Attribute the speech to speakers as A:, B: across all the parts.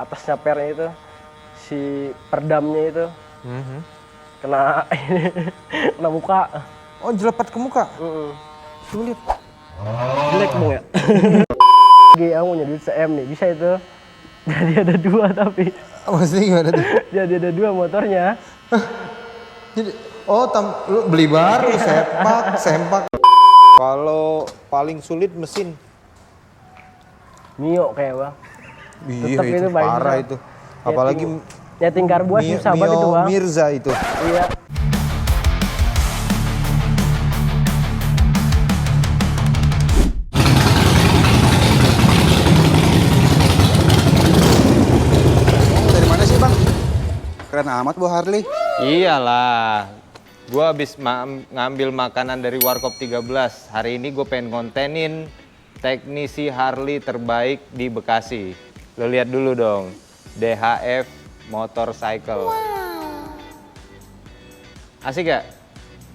A: atasnya pernya itu si perdamnya itu kena kena muka.
B: Oh, jelepat ke muka. Sulit.
A: Jelek Bang ya. Aku punya duit se-M nih, bisa itu. Jadi ada 2 tapi.
B: Maksudnya gimana tuh?
A: Jadi ada 2 motornya.
B: Jadi, lu beli baru, sempak. Kalau paling sulit mesin?
A: Mio kayak Bang.
B: Iya,
A: Tetep
B: itu parah
A: susah.
B: itu. Apalagi
A: nyeting karbuas susah banget itu Bang.
B: Mirza itu.
A: Iya.
C: Dari mana sih Bang? Keren amat bawa Harley.
B: Iyalah. Gua habis ngambil makanan dari Warkop 13. Hari ini gue pengen kontenin teknisi Harley terbaik di Bekasi. Lo lihat dulu dong. DHF Motorcycle. Asik gak?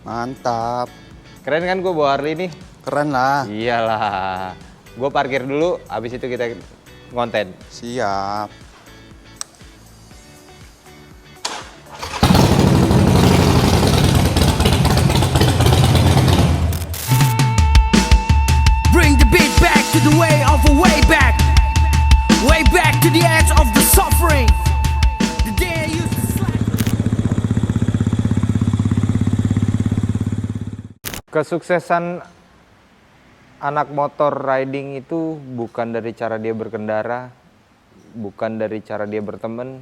C: Mantap.
B: Keren kan gue bawa Harley ini?
C: Keren lah.
B: Iyalah. Gue parkir dulu, habis itu kita ngonten.
C: Siap.
D: Bring the beat back to the way of a way back to the edge of the suffering. The day I used to slack.
B: Kesuksesan anak motor riding itu bukan dari cara dia berkendara, bukan dari cara dia berteman,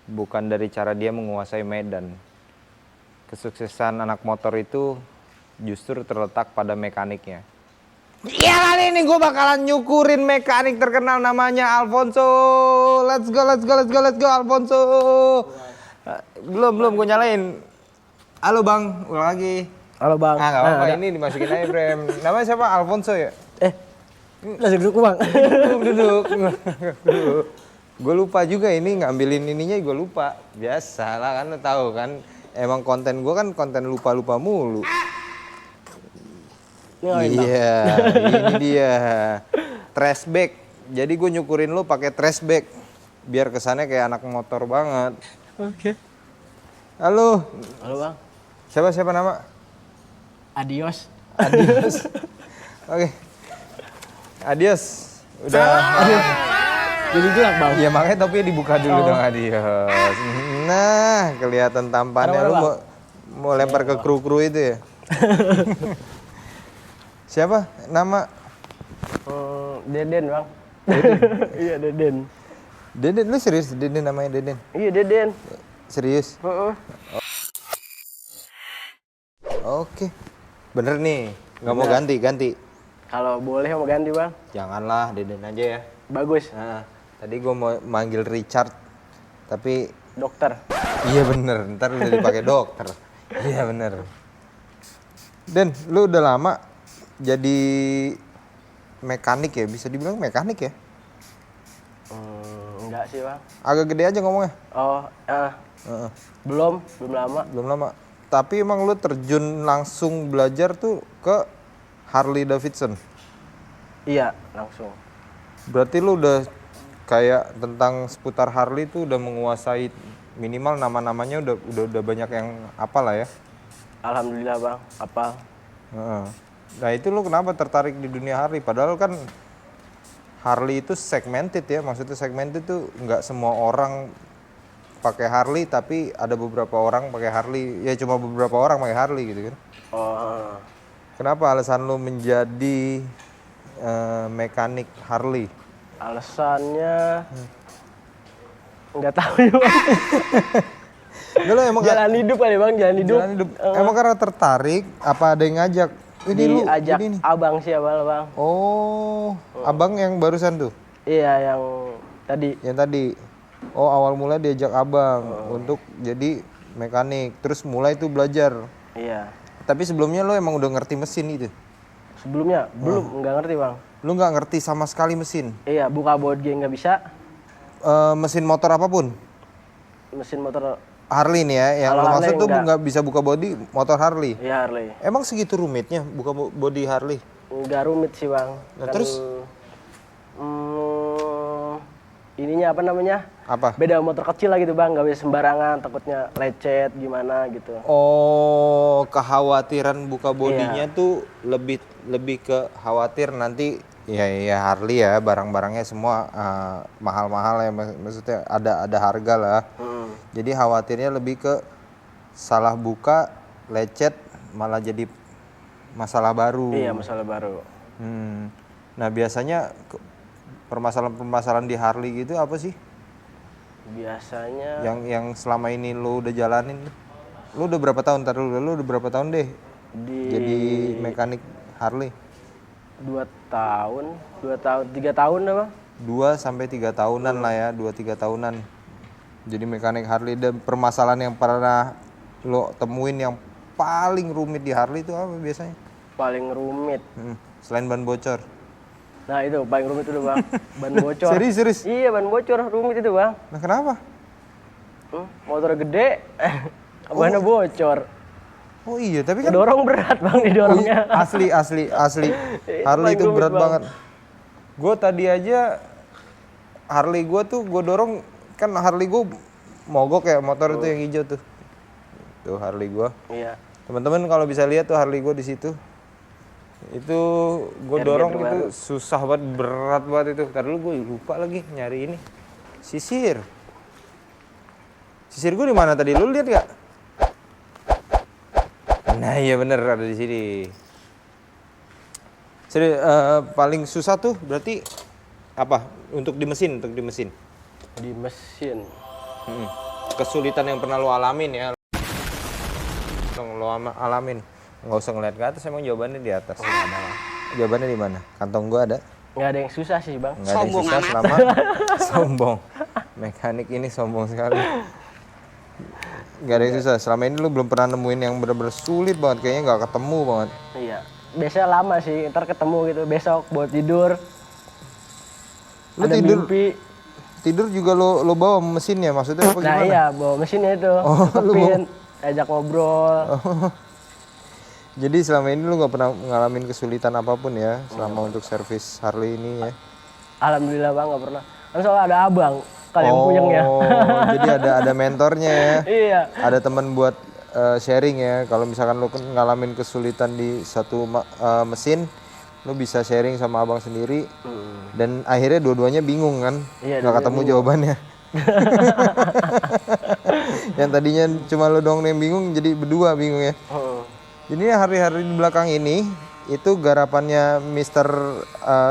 B: bukan dari cara dia menguasai medan. Kesuksesan anak motor itu justru terletak pada mekaniknya. Iya kali ini gue bakalan nyukurin mekanik terkenal namanya Alfonso. Let's go Alfonso. Belum gue nyalain. Halo Bang, ulang lagi.
A: Halo Bang.
B: Ah, nggak apa-apa, ini dimasukin aja frame. Namanya siapa? Alfonso ya?
A: Langsung duduk Bang.
B: Duduk. Gue lupa juga ini ngambilin ininya, gue lupa. Biasa lah kan, lo tahu kan. Emang konten gue kan konten lupa-lupa mulu. Iya, ini dia. Trashback. Jadi gue nyukurin lo pakai trashback. Biar kesannya kayak anak motor banget.
A: Oke.
B: Halo.
A: Halo Bang.
B: Siapa nama?
A: Adios.
B: Oke. Adios. Udah.
A: Jadi gelap Bang.
B: Iya makanya topinya dibuka dulu dong, adios. Nah, kelihatan tampannya. Lu mau lempar ke kru-kru itu ya? Siapa nama?
A: Deden Bang. Iya Deden.
B: Deden, lu serius Deden namanya Deden?
A: Iya Deden.
B: Serius? Oke. Bener nih, nggak mau ganti.
A: Kalau boleh mau ganti Bang.
B: Janganlah, Deden aja ya.
A: Bagus.
B: Nah, tadi gue mau manggil Richard, tapi
A: Dokter.
B: iya bener, ntar udah dipakai dokter. Iya bener. Den, lu udah lama jadi mekanik ya? Bisa dibilang mekanik ya?
A: Enggak sih Bang.
B: Agak gede aja ngomongnya.
A: Oh, belum lama.
B: Belum lama. Tapi emang lu terjun langsung belajar tuh ke Harley Davidson?
A: Iya, langsung.
B: Berarti lu udah kayak tentang seputar Harley tuh udah menguasai minimal nama-namanya udah banyak yang apa lah ya?
A: Alhamdulillah Bang, apa?
B: Nah itu lu kenapa tertarik di dunia Harley? Padahal kan Harley itu segmented ya, maksudnya segmented tuh nggak semua orang pakai Harley, tapi ada beberapa orang pakai Harley, ya cuma beberapa orang pakai Harley gitu kan?
A: Oh,
B: Kenapa alasan lu menjadi mekanik Harley?
A: alasannya nggak tahu ya Bang.
B: Enggak, lu emang
A: Jalan hidup kali Bang, jalan hidup.
B: Emang karena tertarik, apa ada yang ngajak? Ini lu,
A: Diajak
B: ini nih.
A: abang sih awal Bang.
B: Oh, abang yang barusan tuh?
A: Iya, yang tadi.
B: Yang tadi. Oh, awal mula diajak abang untuk jadi mekanik. Terus mulai tuh belajar.
A: Iya.
B: Tapi sebelumnya lo emang udah ngerti mesin itu?
A: Sebelumnya belum, nggak ngerti Bang.
B: Lo nggak ngerti sama sekali mesin?
A: Iya, buka body nggak bisa.
B: Mesin motor apapun?
A: Mesin motor.
B: Harley nih ya, yang
A: Kalau
B: lo maksud
A: Harley
B: tuh
A: enggak.
B: nggak bisa buka body motor Harley?
A: Iya Harley.
B: Emang segitu rumitnya buka body Harley?
A: Nggak rumit sih Bang.
B: Nah, terus?
A: Ininya ininya apa namanya?
B: Apa?
A: Beda motor kecil lah gitu bang, nggak bisa sembarangan, takutnya lecet gimana gitu.
B: Oh, kekhawatiran buka bodinya tuh lebih ke khawatir nanti ya Harley ya, barang-barangnya semua mahal-mahal ya, maksudnya ada harga lah. Jadi khawatirnya lebih ke salah buka, lecet, malah jadi masalah baru.
A: Iya, masalah baru.
B: Nah, biasanya permasalahan-permasalahan di Harley gitu apa sih?
A: Biasanya
B: Yang selama ini lu udah jalanin. Lu udah berapa tahun? Lu udah berapa tahun deh jadi mekanik Harley?
A: 2 tahun, 3 tahun dah bang.
B: 2 sampai 3 tahunan lah ya, 2-3 tahunan. Jadi mekanik Harley. Dan permasalahan yang pernah lo temuin yang paling rumit di Harley itu apa biasanya?
A: Paling rumit.
B: Selain ban bocor.
A: Nah itu paling rumit itu bang, ban bocor.
B: Serius?
A: Iya ban bocor rumit itu bang.
B: Nah kenapa?
A: Motor gede, bannya bocor.
B: Oh iya, tapi kan
A: Dorong berat bang didorongnya.
B: asli. Harley itu
A: paling
B: berat
A: rumit, Bang.
B: banget. Gue tadi aja Harley gue tuh gue dorong, kan Harley gue mogok ya, motor itu yang hijau tuh. Tuh Harley gue.
A: Iya.
B: Teman-teman kalau bisa lihat tuh Harley gue di situ. Itu gue dorong itu susah banget, berat banget itu. Ntar dulu gue lupa lagi nyari ini. Sisir gue di mana tadi? Lu lihat gak? Nah iya bener, ada di sini. Paling susah tuh berarti apa? Untuk di mesin.
A: Di mesin.
B: Kesulitan yang pernah lo alamin ya. Alamin. Nggak usah ngeliat ke atas, emang jawabannya di atas. Jawabannya di mana? Kantong gua ada.
A: Nggak ada yang susah sih bang.
B: Nggak ada yang susah selama sombong. Mekanik ini sombong sekali. Nggak ada yang susah. Selama ini lu belum pernah nemuin yang bener-bener sulit banget. Kayaknya nggak ketemu banget.
A: Iya. Biasanya lama sih, ntar ketemu gitu. Besok buat tidur.
B: Lu
A: ada
B: tidur,
A: mimpi.
B: tidur juga lo bawa mesinnya, maksudnya apa
A: Nah
B: gimana?
A: iya, bawa mesinnya itu.
B: lu
A: Tetepin, ajak ngobrol.
B: Jadi selama ini lu nggak pernah ngalamin kesulitan apapun ya selama untuk servis Harley ini ya?
A: Alhamdulillah bang, nggak pernah. Kan soalnya ada abang, kalian puyeng ya.
B: Jadi ada mentornya ya?
A: Iya.
B: Ada teman buat sharing ya. Kalau misalkan lu ngalamin kesulitan di satu mesin, lu bisa sharing sama abang sendiri. Dan akhirnya dua-duanya bingung kan?
A: Iya,
B: nggak ketemu jawabannya. Yang tadinya cuma lu doang yang bingung, jadi berdua bingung ya? Jadi hari-hari di belakang ini itu garapannya Mr.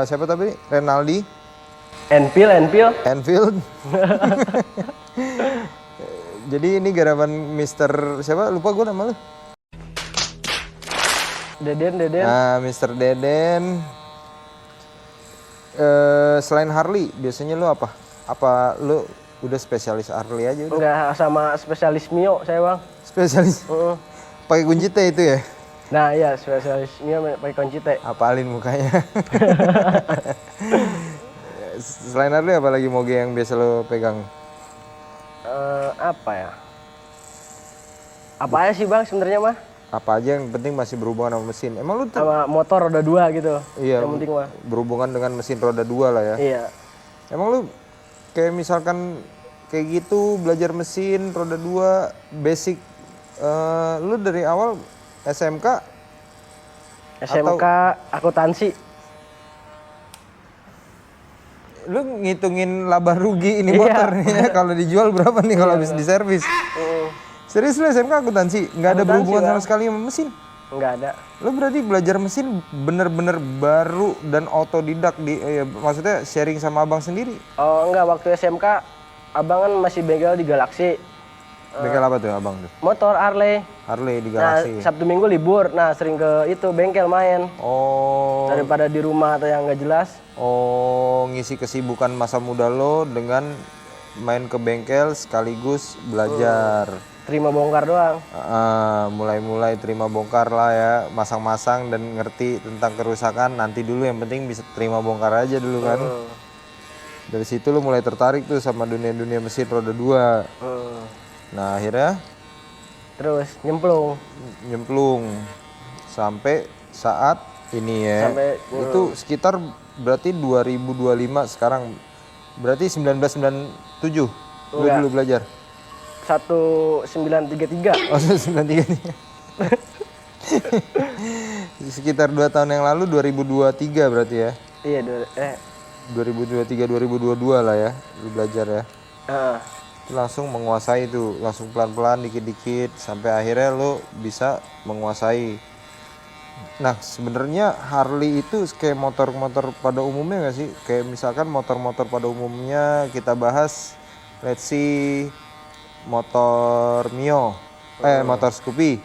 B: Siapa tadi? Renaldi. Enfield. Jadi ini garapan Mr. siapa? Lupa gue nama lu.
A: Deden.
B: Nah, Mr. Deden. Selain Harley, biasanya lu apa? Apa lu udah spesialis Harley aja udah?
A: Enggak, sama spesialis Mio saya bang.
B: Spesialis? Pakai kunci T itu ya?
A: Nah iya, spesialis Mio pakai kunci T.
B: Apalin mukanya. Selain Harley apa lagi moge yang biasa lo pegang?
A: Apa ya? Apa aja sih bang sebenarnya mah?
B: Apa aja yang penting masih berhubungan sama mesin. Emang lu
A: Sama motor roda 2 gitu.
B: iya,
A: Yang penting mah.
B: berhubungan dengan mesin roda 2 lah ya.
A: Iya.
B: Emang lu kayak misalkan kayak gitu belajar mesin roda 2 basic, lu dari awal SMK
A: akuntansi.
B: lu ngitungin laba rugi ini
A: Iya.
B: motor nih ya, kalau dijual berapa nih kalau habis diservis? Serius lu SMK akuntansi? Nggak ada
A: Akuntansi,
B: berhubungan sama
A: Bang.
B: sekali sama mesin?
A: Enggak ada.
B: Lu berarti belajar mesin bener-bener baru dan otodidak maksudnya sharing sama abang sendiri?
A: Oh enggak, waktu SMK abang kan masih bengkel di Galaxy.
B: Bengkel apa tuh abang tuh?
A: Motor Harley.
B: Harley di
A: Nah,
B: Galaxy.
A: Sabtu Minggu libur. Nah, sering ke itu bengkel main.
B: Oh,
A: Daripada di rumah atau yang nggak jelas.
B: ngisi kesibukan masa muda lo dengan main ke bengkel sekaligus belajar.
A: Terima bongkar doang.
B: Mulai-mulai terima bongkar lah ya, masang-masang dan ngerti tentang kerusakan. Nanti dulu yang penting bisa terima bongkar aja dulu kan. Dari situ lo mulai tertarik tuh sama dunia-dunia mesin roda 2. Nah akhirnya
A: Terus nyemplung.
B: sampai saat ini ya.
A: Sampai,
B: itu sekitar berarti 2025 sekarang Berarti 1997 lu
A: Enggak.
B: dulu belajar.
A: 1933.
B: Oh, 93 nih. Sekitar 2 tahun yang lalu 2023 berarti ya.
A: Iya,
B: 2023 2022 lah ya lu belajar ya.
A: heeh.
B: Itu langsung menguasai tuh, langsung pelan-pelan dikit-dikit sampai akhirnya lu bisa menguasai. Nah, sebenarnya Harley itu kayak motor-motor pada umumnya nggak sih? Kayak misalkan motor-motor pada umumnya kita bahas, let's see, motor Mio, motor Scoopy,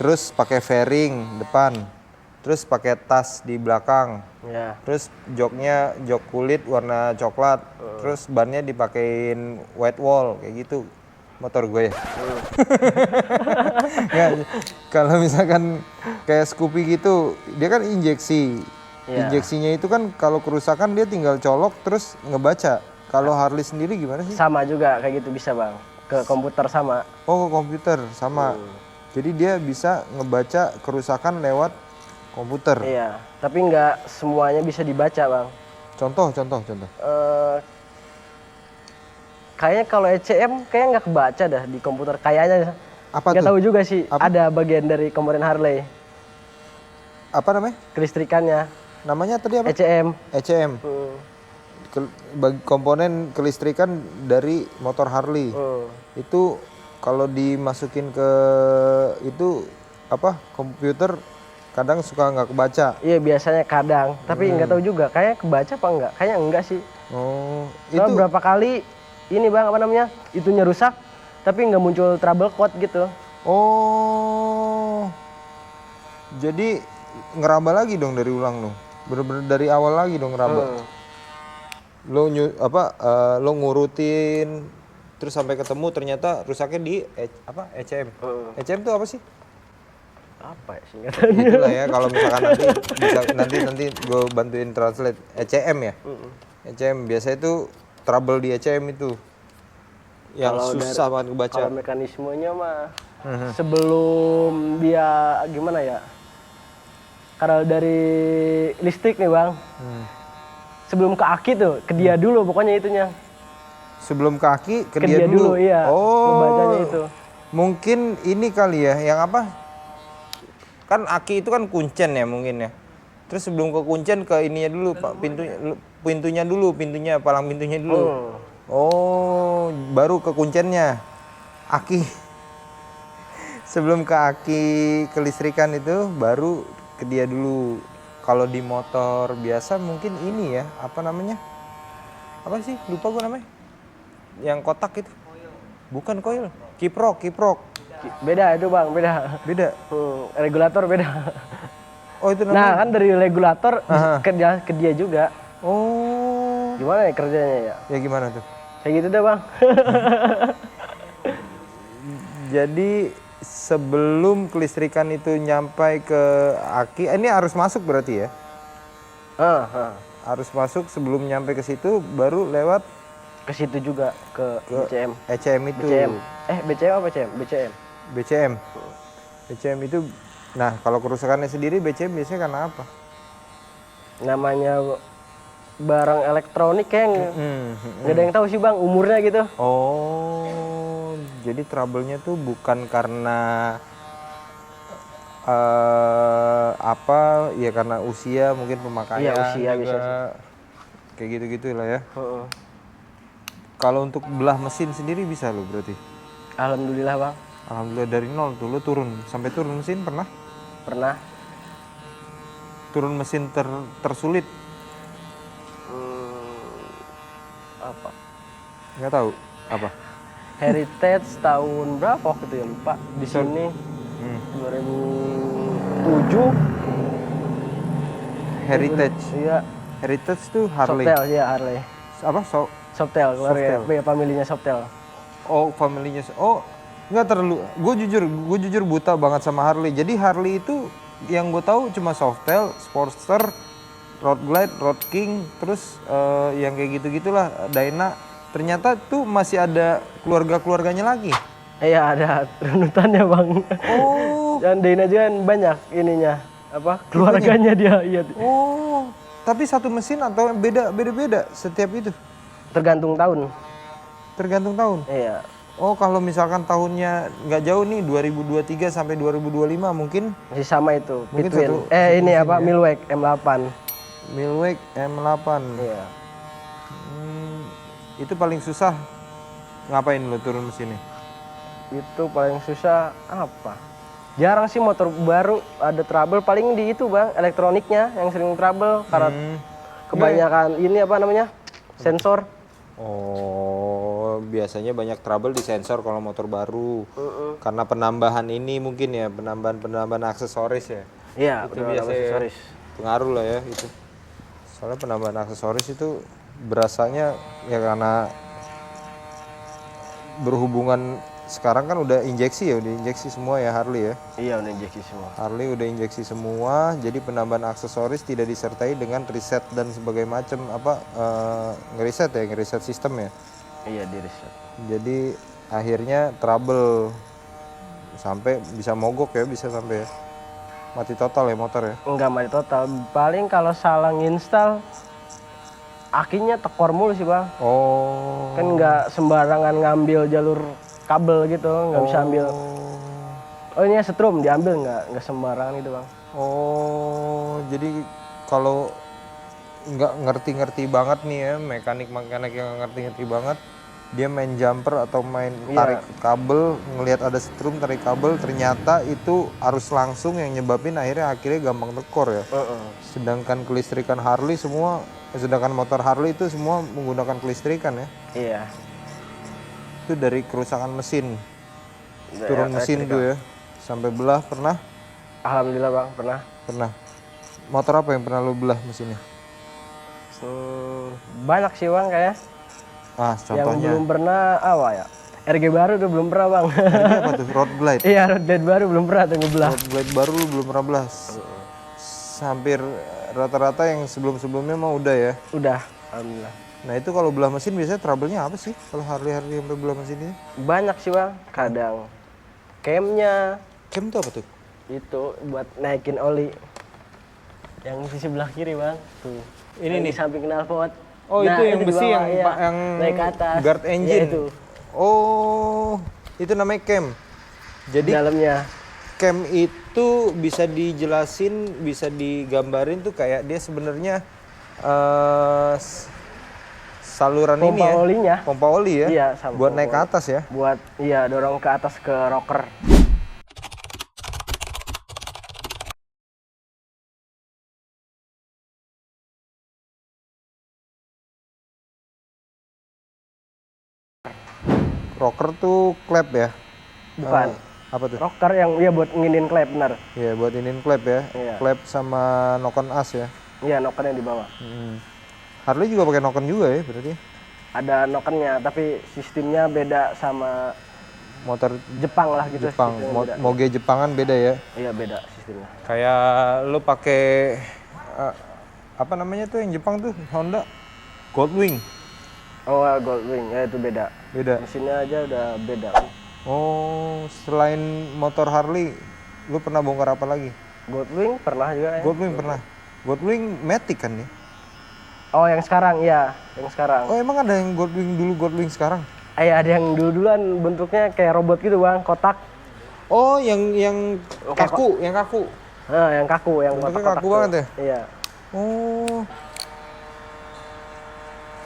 B: terus pakai fairing depan, terus pakai tas di belakang,
A: Ya.
B: terus joknya jok kulit warna coklat, terus bannya dipakein white wall kayak gitu. Motor gue ya. Nggak, kalau misalkan kayak Scoopy gitu, dia kan injeksi.
A: Iya.
B: Injeksinya itu kan kalau kerusakan dia tinggal colok terus ngebaca. Kalau Harley sendiri gimana sih?
A: Sama juga kayak gitu bisa, Bang. Ke komputer sama.
B: Oh, ke komputer sama. Jadi dia bisa ngebaca kerusakan lewat komputer.
A: Iya, tapi nggak semuanya bisa dibaca, Bang.
B: Contoh.
A: Kayaknya kalau ECM kayaknya nggak kebaca dah di komputer. Kayaknya
B: Apa
A: nggak
B: tuh?
A: tahu juga sih.
B: Apa?
A: Ada bagian dari komponen Harley,
B: Apa namanya?
A: kelistrikannya.
B: Namanya tadi apa?
A: ECM.
B: ECM. Komponen kelistrikan dari motor Harley. Itu kalau dimasukin ke itu apa komputer kadang suka nggak kebaca.
A: Iya, biasanya kadang. Tapi nggak tahu juga. Kayaknya kebaca apa enggak? Kayaknya enggak sih.
B: Oh,
A: Soalnya
B: itu
A: berapa kali ini, Bang, apa namanya? Itunya rusak, tapi nggak muncul trouble code gitu.
B: oh. Jadi ngeraba lagi dong dari ulang dong. Bener-bener dari awal lagi dong ngeraba. Lo lo ngurutin terus sampai ketemu ternyata rusaknya di ECM. ECM itu apa sih?
A: Apa ya singkatannya?
B: Itulah ya kalau misalkan nanti gue bantuin translate ECM ya. ECM biasa itu trouble di ECM itu yang
A: Kalau
B: susah banget kebaca.
A: Kalau mekanismenya mah sebelum dia gimana ya? Kalau dari listrik nih, Bang. Sebelum ke aki tuh, ke dia dulu pokoknya itunya.
B: Sebelum kaki ke
A: Ke
B: dia
A: dia dulu, iya.
B: Oh.
A: Ngebacanya itu.
B: Mungkin ini kali ya, yang apa? Kan aki itu kan kuncen ya mungkin ya. Terus sebelum ke kuncen ke ininya dulu, Pak, pintunya, palang pintunya dulu. Oh, baru ke kuncennya. Aki. Sebelum ke aki kelistrikan itu baru ke dia dulu. Kalau di motor biasa mungkin ini ya, apa namanya? Apa sih? Lupa gue namanya. Yang kotak itu. Bukan koil, kiprok.
A: Beda itu, Bang, beda.
B: Beda.
A: Regulator beda.
B: Oh, itu
A: Nah,
B: namanya.
A: kan dari regulator ke dia juga.
B: Oh.
A: Gimana ya kerjanya ya?
B: Ya gimana tuh?
A: Kayak gitu deh, Bang.
B: Jadi sebelum kelistrikan itu nyampai ke aki, ini harus masuk berarti ya? Harus masuk sebelum nyampe ke situ baru lewat
A: Ke situ juga ke BCM.
B: ECM itu.
A: BCM. BCM apa BCM? BCM.
B: BCM. BCM itu, nah kalau kerusakannya sendiri BCM biasanya karena apa?
A: Namanya barang elektronik kayak nggak ada yang tahu sih, Bang, umurnya gitu.
B: Oh, jadi trouble-nya tuh bukan karena apa ya, karena usia mungkin pemakaian.
A: Iya, usia
B: juga.
A: bisa sih.
B: Kayak gitu-gitu lah ya. Kalau untuk belah mesin sendiri bisa lo berarti?
A: Alhamdulillah, Bang.
B: Alhamdulillah dari nol tuh lo sampai turun mesin pernah?
A: Pernah.
B: Turun mesin tersulit?
A: Apa?
B: Nggak tahu apa?
A: Heritage tahun berapa waktu itu ya, lupa. Di sini 2007.
B: Heritage.
A: Iya.
B: Heritage tuh Harley.
A: Softail, iya, Harley.
B: Apa?
A: Softail, keluarga familinya Softail.
B: Oh, familinya. Oh, nggak terlalu. Gue jujur buta banget sama Harley. Jadi Harley itu yang gue tahu cuma Softail, Sportster, Road Glide, Road King, terus yang kayak gitu-gitulah, Dyna. Ternyata tuh masih ada keluarga-keluarganya lagi.
A: Iya, ada runutannya, Bang.
B: Oh.
A: Dan Dina juga kan banyak ininya, apa? Keluarganya dia, iya.
B: Oh, tapi satu mesin atau beda-beda setiap itu?
A: Tergantung tahun.
B: Tergantung tahun.
A: Iya.
B: Oh, kalau misalkan tahunnya nggak jauh nih 2023 sampai 2025 mungkin
A: Masih sama itu.
B: Mungkin
A: Between.
B: satu
A: Ini
B: musim
A: apa?
B: ya?
A: Milwaukee M8.
B: Milwaukee M8.
A: Iya.
B: Itu paling susah ngapain lo turun mesinnya?
A: Itu paling susah apa? Jarang sih motor baru ada trouble, paling di itu bang, elektroniknya yang sering trouble karena kebanyakan ini apa namanya sensor.
B: Oh, biasanya banyak trouble di sensor kalau motor baru. Karena penambahan ini mungkin ya, penambahan aksesoris ya.
A: Iya,
B: Itu
A: udah
B: biasa
A: aksesoris.
B: pengaruh lah ya itu. Soalnya penambahan aksesoris itu berasanya ya karena berhubungan sekarang kan udah injeksi ya, udah injeksi semua ya Harley ya.
A: Iya, udah injeksi semua.
B: Harley udah injeksi semua, jadi penambahan aksesoris tidak disertai dengan reset dan sebagainya macam ngeriset sistem ya.
A: Iya, di reset.
B: Jadi akhirnya trouble sampai bisa mogok ya, bisa sampai ya. Mati total ya motor ya.
A: Enggak mati total, paling kalau salah nginstal akinya tekor mulu sih bang.
B: Oh.
A: Kan nggak sembarangan ngambil jalur kabel gitu, nggak bisa ambil. Oh ini setrum diambil nggak sembarangan gitu bang.
B: Oh, jadi kalau nggak ngerti-ngerti banget nih ya, mekanik yang nggak ngerti-ngerti banget, dia main jumper atau main tarik kabel, ngelihat ada setrum tarik kabel, ternyata itu arus langsung yang nyebabin akhirnya gampang tekor ya. Sedangkan kelistrikan Harley sedangkan motor Harley itu semua menggunakan kelistrikan ya.
A: Iya.
B: Itu dari kerusakan mesin,
A: Ya,
B: turun mesin tuh ya, sampai belah pernah?
A: Alhamdulillah bang, pernah.
B: Pernah. Motor apa yang pernah lu belah mesinnya?
A: Banyak sih bang kayaknya.
B: Ah,
A: Yang
B: contohnya.
A: belum pernah apa ya? RG baru tuh belum pernah bang.
B: Ini apa tuh? Road Glide.
A: Iya, road glide baru belum pernah tuh ngebelah.
B: Road Glide baru lu belum pernah belah. Hampir rata-rata yang sebelum-sebelumnya mah udah ya.
A: Udah, alhamdulillah.
B: Nah itu kalau belah mesin biasanya trouble-nya apa sih? Kalau Harley sampai belah mesin ini?
A: Banyak sih bang, kadang camnya
B: Cam itu apa tuh?
A: itu buat naikin oli. Yang di sebelah kiri bang, tuh.
B: Ini
A: Yang
B: nih?
A: di samping knalpot.
B: Oh itu yang
A: di
B: besi
A: bawah,
B: yang
A: iya.
B: yang
A: naik ke atas.
B: guard
A: Ya,
B: engine.
A: itu
B: Oh, itu namanya cam. Jadi
A: dalamnya.
B: cam itu bisa dijelasin, bisa digambarin tuh kayak dia sebenarnya saluran ini
A: Pompa
B: ya.
A: olinya.
B: Pompa oli ya.
A: Iya, sama
B: buat
A: pompa
B: naik ke
A: oli.
B: atas ya.
A: Buat iya dorong ke atas ke rocker.
B: Rocker tuh klep ya.
A: Bukan.
B: Apa tuh?
A: Rocker yang iya buat nginin klep benar.
B: Iya, buat iniin klep ya.
A: Iya.
B: Klep sama noken as ya.
A: Iya, nokennya di bawah.
B: Harley juga pakai noken juga ya berarti.
A: Ada nokennya tapi sistemnya beda sama
B: Motor
A: Jepang lah gitu.
B: Jepang,
A: sistemnya beda.
B: moge Jepangan beda ya.
A: Iya, beda sistemnya.
B: Kayak lu pakai apa namanya tuh yang Jepang tuh Honda Goldwing.
A: Oh, Goldwing ya itu beda.
B: Beda.
A: Mesinnya aja udah beda.
B: Oh, selain motor Harley, lu pernah bongkar apa lagi?
A: Goldwing pernah juga ya.
B: Goldwing pernah. Goldwing Matic kan nih?
A: Oh, yang sekarang iya, yang sekarang.
B: Oh, emang ada yang Goldwing dulu, Goldwing sekarang?
A: Ada yang dulu-duluan bentuknya kayak robot gitu bang, kotak.
B: Oh, yang kaku, yang kaku.
A: Nah, yang kaku, yang
B: Bentuknya
A: kotak-kotak
B: kaku
A: tuh.
B: banget ya?
A: Iya.
B: Oh.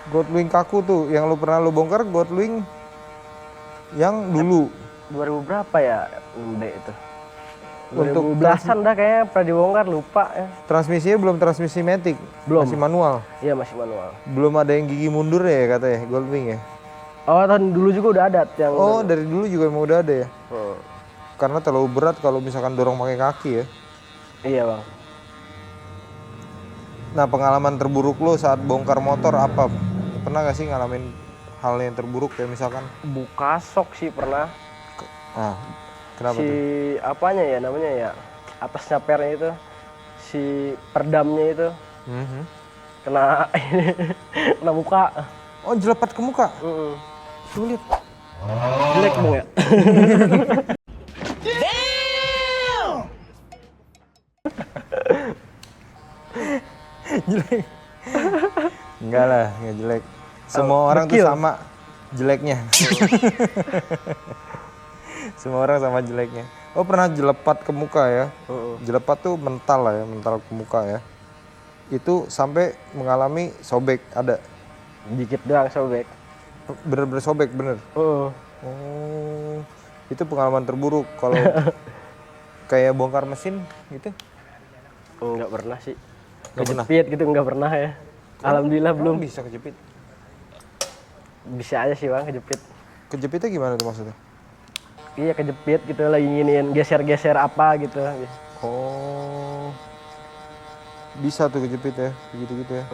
B: Goldwing kaku tuh, yang lu pernah lu bongkar Goldwing yang dulu.
A: 2000 berapa ya MB itu?
B: Untuk
A: 2010-an dah kayaknya pernah dibongkar, lupa ya.
B: Transmisinya belum transmisi matic,
A: Belum.
B: masih manual.
A: Iya, masih manual.
B: Belum ada yang gigi mundur ya katanya Goldwing ya.
A: Oh, tahun dulu juga udah ada yang
B: Oh, dari dulu juga emang udah ada ya.
A: Hmm.
B: Karena terlalu berat kalau misalkan dorong pakai kaki ya.
A: Iya, Bang.
B: Nah, pengalaman terburuk lo saat bongkar motor apa? Pernah gak sih ngalamin hal yang terburuk kayak misalkan?
A: Buka sok sih pernah.
B: Ah, kenapa
A: Si
B: tuh?
A: apanya ya namanya ya? Atasnya pernya itu si perdamnya itu
B: Mhm.
A: kena kena muka.
B: Oh, jelepat ke muka. Sulit.
A: Jelek Bang ya.
B: Jelek. Enggak lah, enggak jelek. Semua orang tuh
A: dekil.
B: sama jeleknya. Semua orang sama jeleknya. Oh pernah jelepat ke muka ya? Jelepat tuh mental lah ya, mental ke muka ya. Itu sampai mengalami sobek ada.
A: Dikit doang sobek.
B: Bener-bener sobek bener. Oh, itu pengalaman terburuk kalau kayak bongkar mesin gitu?
A: Enggak pernah sih.
B: Nggak pernah?
A: Kejepit gitu enggak pernah ya. Alhamdulillah belum.
B: Emang bisa kejepit.
A: Bisa aja sih bang kejepit.
B: Kejepitnya gimana tuh maksudnya?
A: Iya kejepit gitu lagi nginiin geser-geser apa gitu.
B: Oh, bisa tuh kejepit ya, begitu-gitu ya.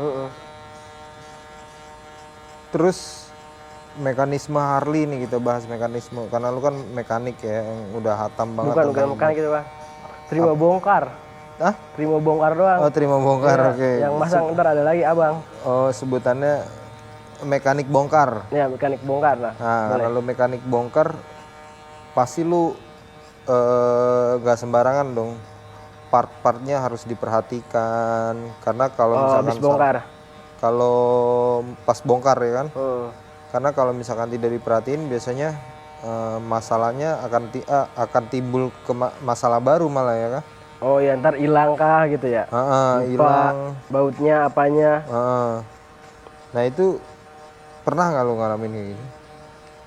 B: Terus mekanisme Harley nih kita bahas mekanisme, karena lu kan mekanik ya yang udah hatam banget.
A: Bukan bukan gitu bang. Terima bongkar.
B: Hah?
A: Terima bongkar doang.
B: Oh terima bongkar,
A: Iya,
B: oke.
A: Yang masang ntar ada lagi abang.
B: Oh sebutannya mekanik bongkar.
A: Ya mekanik bongkar lah.
B: Nah kalau lu mekanik bongkar, pasti lu nggak sembarangan dong. Part-partnya harus diperhatikan, karena kalau misalkan
A: habis bongkar.
B: kalau pas bongkar ya kan, karena kalau misalkan tidak diperhatiin biasanya masalahnya akan timbul ke masalah baru malah ya kan.
A: Oh ya ntar hilang kah gitu ya?
B: Hilang.
A: Bautnya apanya?
B: Nah itu pernah nggak lu ngalamin kayak gini?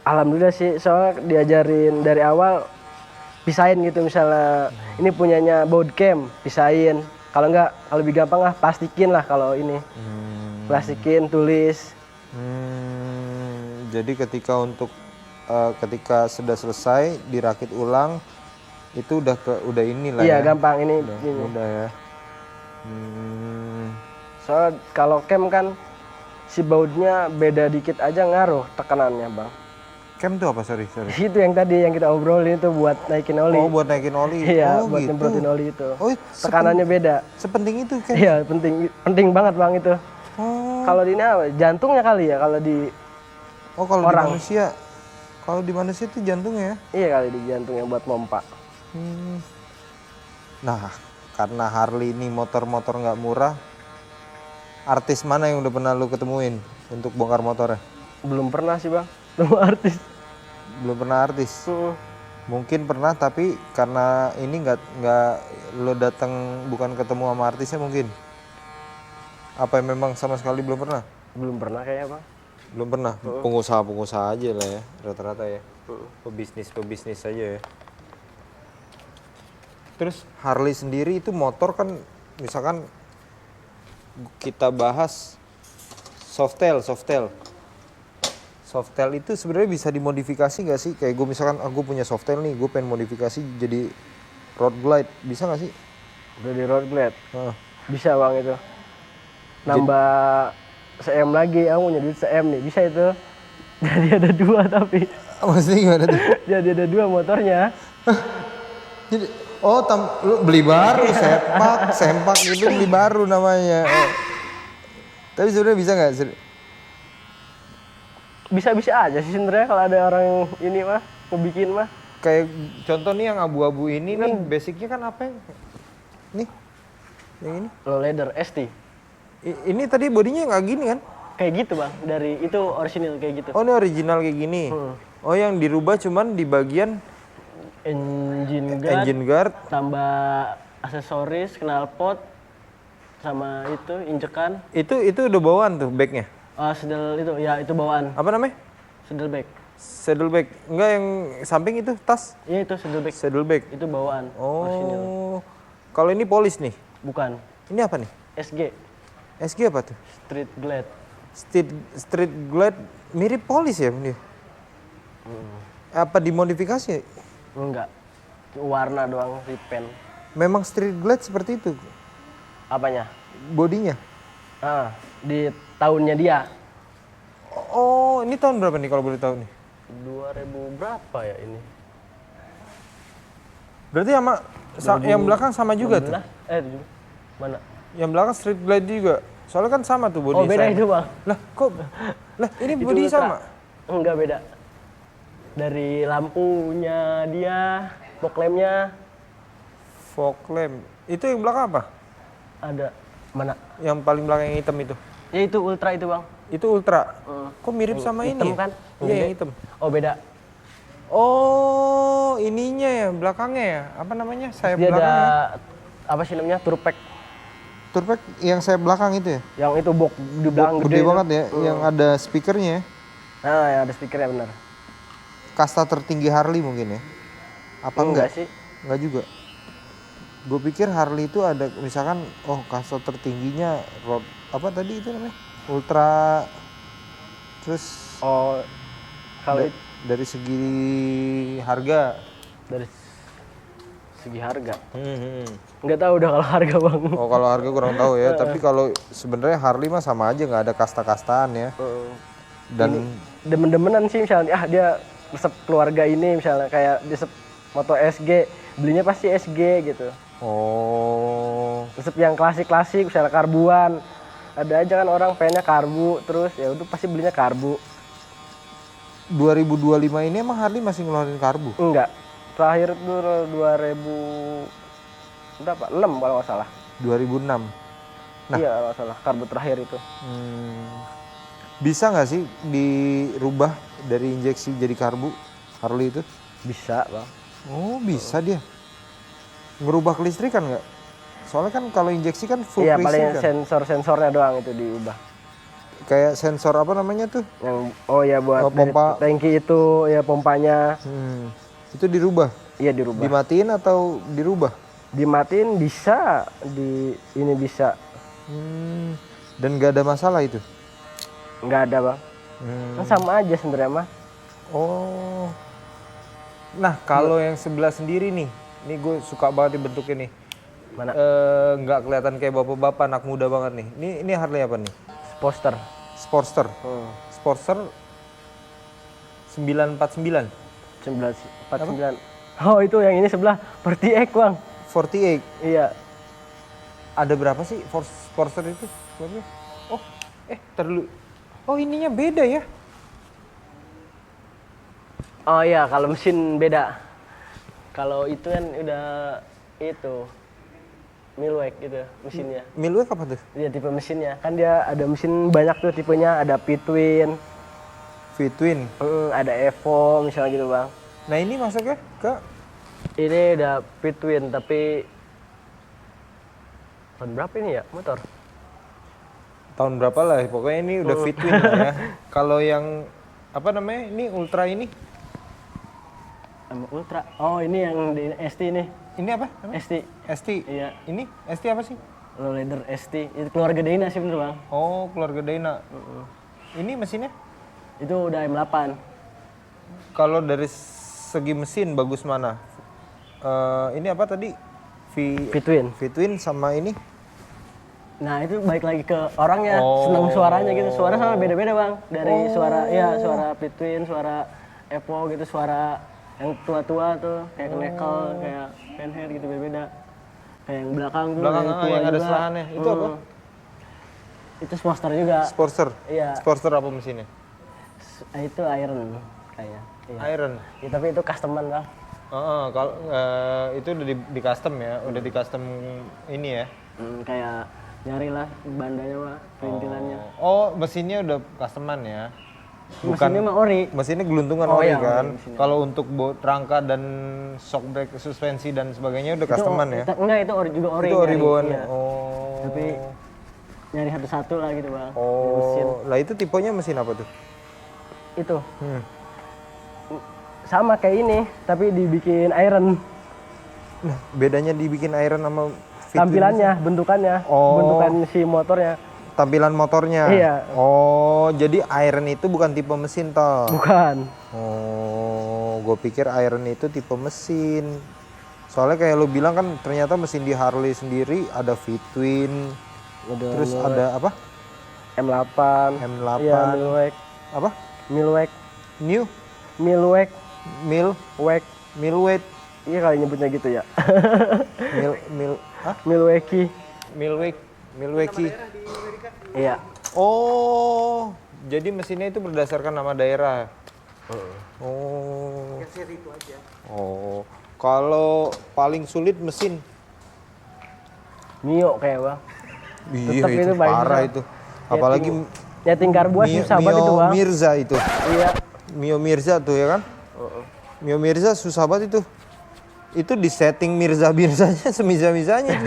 A: Alhamdulillah sih soalnya diajarin dari awal pisahin gitu misalnya ini punyanya baut cam pisahin. Kalau enggak kalau lebih gampang lah plastikin lah kalau ini. Plastikin tulis.
B: Jadi ketika ketika sudah selesai dirakit ulang itu udah inilah
A: Iya
B: ya.
A: gampang ini.
B: Udah ya.
A: Soalnya kalau cam kan si bautnya beda dikit aja ngaruh tekanannya bang.
B: Cam tuh apa? Sorry.
A: Itu yang tadi yang kita obrolin itu buat naikin oli.
B: Oh buat naikin oli.
A: Iya
B: oh,
A: buat
B: gitu.
A: nyemprotin oli itu.
B: Oh
A: Tekanannya beda.
B: sepenting itu kan?
A: Iya penting banget bang itu.
B: Oh.
A: Kalau di ini apa? Jantungnya kali ya kalau di
B: Oh kalau di
A: orang.
B: manusia. Kalau di manusia itu jantungnya ya.
A: Iya kali di jantungnya buat pompa.
B: Nah, karena Harley ini motor-motor nggak murah, artis mana yang udah pernah lu ketemuin untuk bongkar motornya?
A: Belum pernah sih bang, ketemu artis.
B: Belum pernah artis. Mungkin pernah tapi karena ini nggak lo datang bukan ketemu sama artisnya mungkin. Apa yang memang sama sekali belum pernah?
A: Belum pernah kayaknya bang.
B: Belum pernah. Pengusaha-pengusaha aja lah ya rata-rata ya. Pebisnis aja ya. Terus Harley sendiri itu motor kan misalkan kita bahas softail. Softail itu sebenarnya bisa dimodifikasi nggak sih? Kayak gue misalkan gue punya softail nih, gue pengen modifikasi jadi road glide, bisa nggak sih?
A: Udah di road glide. Bisa bang itu. Nambah CM lagi, aku punya duit CM nih, bisa itu. Jadi ada 2 tapi.
B: Maksudnya gimana tuh?
A: Jadi ada 2 motornya.
B: Jadi, lu beli baru, sempak gitu beli baru namanya. Tapi sebenarnya bisa nggak?
A: Bisa-bisa aja sih sebenarnya kalau ada orang yang ini mah, ngebikin mah.
B: Kayak contoh nih yang abu-abu ini nih, basicnya kan apa ya? Nih, yang ini.
A: Low leather ST.
B: Ini tadi bodinya nggak gini kan?
A: Kayak gitu bang, dari itu orisinil kayak gitu.
B: Oh ini original kayak gini. Oh yang dirubah cuman di bagian engine guard.
A: Tambah aksesoris, knalpot, sama itu injekan.
B: Itu udah bawaan tuh bagnya.
A: Sedel itu, ya itu bawaan.
B: Apa namanya?
A: Saddlebag.
B: Enggak yang samping itu tas.
A: Iya itu saddlebag.
B: Saddlebag.
A: Itu bawaan. Orisinil.
B: Oh. Kalau ini polis nih.
A: Bukan.
B: Ini apa nih?
A: SG.
B: SG apa tuh?
A: Street Glide.
B: Street Glide mirip polis ya dia. Apa dimodifikasi?
A: Enggak. Warna doang repaint.
B: Memang Street Glide seperti itu
A: Apanya?
B: bodinya.
A: Di tahunnya dia.
B: Oh, ini tahun berapa nih kalau boleh tahu nih?
A: 2000 berapa ya ini?
B: Berarti sama yang belakang sama juga tuh.
A: 17. Mana?
B: Yang belakang Street Glide juga. Soalnya kan sama tuh body.
A: Oh beda
B: sama.
A: itu bang.
B: Lah ini
A: Itu
B: body
A: Ultra.
B: sama.
A: Enggak beda. Dari lampunya dia, fog lampnya
B: Fog lamp. Itu yang belakang apa?
A: ada. Mana?
B: Yang paling belakang yang hitam itu.
A: Ya itu Ultra itu bang.
B: Itu Ultra. Kok mirip sama
A: Hitam
B: ini?
A: kan?
B: Iya, yang hitam.
A: Oh beda.
B: Oh, ininya ya, belakangnya ya. Apa namanya? Sayap
A: Dia ada
B: belakangnya.
A: apa sih namanya turpack.
B: Turpack yang sayap belakang itu ya?
A: Yang itu box di belakang
B: Gede
A: itu.
B: banget ya, yang ada speakernya ya.
A: Nah, yang ada speakernya benar.
B: Kasta tertinggi Harley mungkin ya? Apa enggak?
A: sih?
B: Enggak juga. Gue pikir Harley itu ada misalkan, oh kasta tertingginya road apa tadi itu namanya? Ultra. Terus
A: Oh kalau
B: dari segi harga.
A: dari segi harga nggak tahu udah kalau harga bang.
B: Oh kalau harga kurang tahu ya. Tapi kalau sebenarnya Harley mah sama aja, nggak ada kasta-kastaan ya. Dan
A: Demen-demenan sih misalnya dia resep keluarga ini misalnya kayak resep moto SG belinya pasti SG gitu.
B: oh
A: Resep yang klasik-klasik misalnya karbuan ada aja kan orang pengennya karbu terus ya udah pasti belinya karbu.
B: 2025 ini emang Harley masih ngeluarin karbu?
A: Enggak, terakhir itu 2000 berapa? 6 kalau nggak salah.
B: 2006.
A: Iya kalau nggak salah karbu terakhir itu.
B: Bisa nggak sih dirubah dari injeksi jadi karbu Harley itu?
A: Bisa bang.
B: Oh bisa dia. Ngerubah kelistrikan nggak? Soalnya kan kalau injeksi kan full
A: Iya paling
B: kelistrikan.
A: sensornya doang itu diubah.
B: Kayak sensor apa namanya tuh?
A: Yang oh ya buat
B: Oh, pompa.
A: dari tangki itu ya pompanya.
B: Itu dirubah?
A: Iya dirubah.
B: Dimatiin atau dirubah?
A: Dimatiin bisa, ini bisa.
B: Dan nggak ada masalah itu?
A: Nggak ada bang. Kan sama aja sebenarnya mah.
B: Oh. Nah kalau yang sebelah sendiri nih, ini gue suka banget dibentuknya nih.
A: Mana?
B: Nggak kelihatan kayak bapak-bapak, anak muda banget nih. Ini Harley apa nih?
A: Poster.
B: Sportster. Sportster 949.
A: 949. Oh itu yang ini sebelah 48 bang.
B: 48.
A: Iya.
B: Ada berapa sih Sportster itu? Berapa? Oh, terlalu. Oh ininya beda ya?
A: Oh iya kalau mesin beda. Kalau itu kan udah itu Milwaukee gitu mesinnya.
B: Milwaukee apa tuh?
A: Iya tipe mesinnya. Kan dia ada mesin banyak tuh tipenya. Ada P-Twin,
B: V-Twin.
A: ada Evo misalnya gitu bang.
B: Nah ini masuknya ke
A: Ini udah P-Twin tapi tahun berapa ini ya motor?
B: tahun berapa lah? Pokoknya ini udah V-Twin lah ya. Kalau yang apa namanya? Ini Ultra ini?
A: Sama Ultra. Oh ini yang di ST ini.
B: Ini apa? namanya?
A: ST.
B: ST.
A: Iya.
B: Ini ST apa sih?
A: Low leader ST. Itu keluarga Dana sih bener bang.
B: Oh, keluarga Dana. Ini mesinnya?
A: Itu udah M8.
B: Kalau dari segi mesin bagus mana? Ini apa tadi?
A: P-Twin.
B: V-Twin sama ini?
A: Nah itu balik lagi ke orangnya,
B: Oh.
A: seneng suaranya gitu. Suara sama beda-beda bang. Dari suara, ya suara P-Twin, suara Evo gitu, suara yang tua-tua tuh, kayak Knuckle, kayak Penhead gitu beda-beda. Kayak yang belakang tuh,
B: Belakang
A: yang tua
B: yang ada
A: juga.
B: selahannya. Itu apa?
A: Itu Sportster juga.
B: Sportster.
A: Iya.
B: Sportster apa mesinnya?
A: Itu Iron kayak. Iya.
B: Iron.
A: Ya, tapi itu customan bang.
B: Kalau itu udah di custom ya, udah di custom ini ya.
A: Kayak nyari lah bandanya mah, perintilannya.
B: Oh, mesinnya udah customan ya.
A: Mesinnya mah ori.
B: Mesinnya geluntungan
A: Oh,
B: ori
A: iya,
B: kan.
A: ori mesinnya.
B: Kalau untuk rangka dan shock brake, suspensi dan sebagainya udah customan ya.
A: Enggak itu ori juga ori.
B: Itu ori
A: nyari,
B: bawaan.
A: iya.
B: Oh.
A: Tapi nyari satu-satu lah gitu bang. Di mesin.
B: Oh, lah itu tipenya mesin apa tuh?
A: Itu sama kayak ini tapi dibikin iron.
B: Nah, bedanya dibikin iron sama V-Twin
A: Tampilannya, bentukannya,
B: Oh.
A: bentukan si motornya.
B: tampilan motornya.
A: Iya.
B: Oh, jadi iron itu bukan tipe mesin toh.
A: Bukan.
B: Oh, gue pikir iron itu tipe mesin. Soalnya kayak lu bilang kan ternyata mesin di Harley sendiri ada V-Twin, terus ada apa?
A: M8.
B: M8.
A: Iya, Milwaukee.
B: Apa?
A: Milwaukee.
B: New
A: Milwaukee.
B: Milwaukee.
A: Iya kali nyebutnya gitu ya.
B: Milwaukee.
A: Milwaukee. Iya.
B: Oh, jadi mesinnya itu berdasarkan nama daerah. Oh. Oh, kalau paling sulit mesin.
A: Mio kayak bang.
B: Iya
A: Tetep
B: itu
A: itu paling
B: parah
A: susah.
B: itu. Apalagi
A: nyeting karbuas susah banget itu bang.
B: Mirza itu.
A: Iya.
B: Mio Mirza tuh ya kan? Mio Mirza susah banget itu. Itu di setting Mirza-Mirzanya semiza-mizanya.